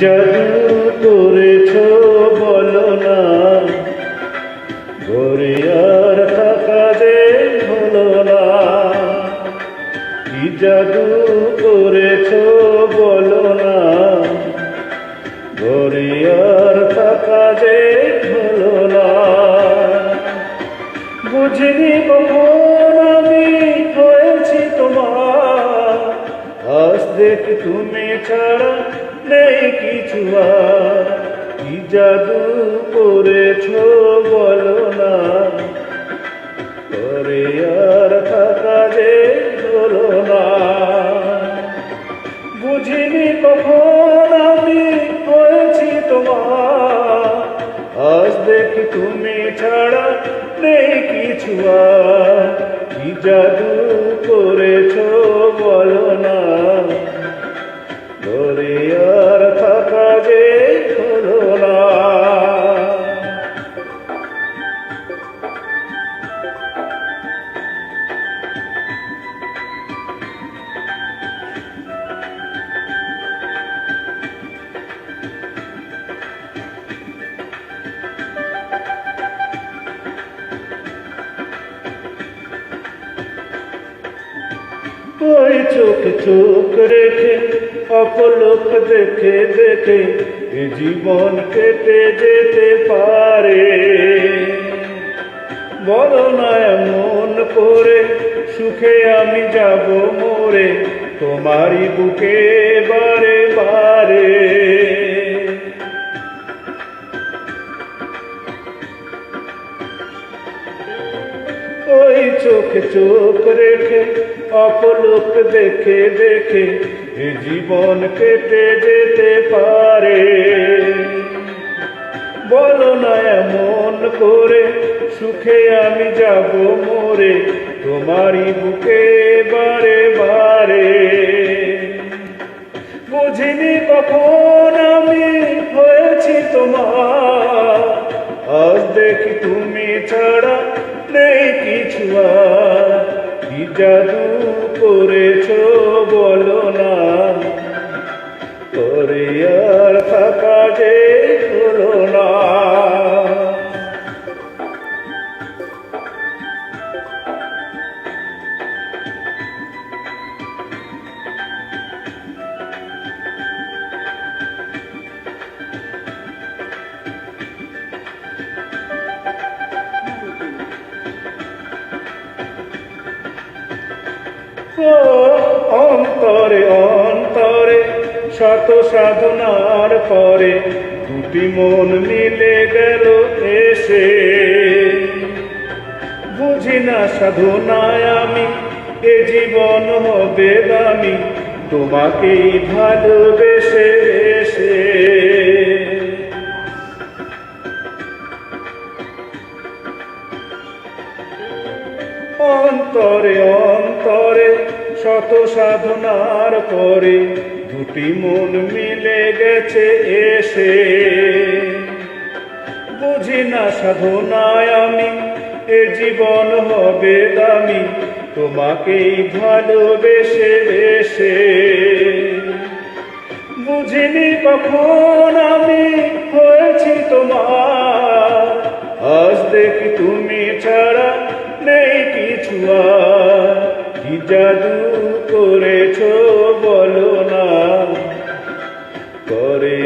জাদু করেছ বলো না, ঘরে আর থাকা যে হলো না। কি জাদু করেছ বলো না, ঘরে আর থাকা যে হলো না। বুঝিনি কখন আমি হয়েছি তোমার, আজ দেখি তুমি ছাড়া নেই কিছু আর। কি জাদু করেছ বলো না, ঘরে আর থাকা যে হলো না। বুঝিনি কখন আমি হয়েছি তোমার, আজ দেখি তুমি ছাড়া নেই কিছু আর। কি জাদু করেছ বলো না, ঘরে আর থাকা যে হলো না। ওই চোখ চোখ রেখে অপলক দেখে দেখে এ জীবন কেটে যেতে পারে। বলো না এমন করে সুখে আমি যাব মরে, তোমারই বুকে বারে বারে। ওই চোখে চোখ রেখে অপলক দেখে দেখে এ জীবন কেটে যেতে পারে। বলো না এমন করে সুখে আমি যাব মরে, তোমারই বুকে বারে বারে। বুঝিনি কখন আমি হয়েছি তোমার, আজ দেখি তুমি ছাড়া নেই কিছু আর। কি জাদু করেছ বলো না, ঘরে আর থাকা যে হলো না। অন্তরে অন্তরে শত সাধনার পরে দুটি মন মিলে গেল এসে। বুঝি না সাধনায় আমি এ জীবন হবে দামি, তোমাকেই ভালোবেসে এসে। অন্তরে অন্তরে শত সাধনার পরে দুটি মন মিলে গেছে এসে। বুঝি না সাধনায় আমি এ জীবন হবে দামি, তোমাকেই ভালোবেসে এসে। বুঝিনি কখন আমি হয়েছি তোমার, আজ দেখি তুমি ছাড়া নেই কিছু আর। কি জাদু করেছ বলো না, ঘরে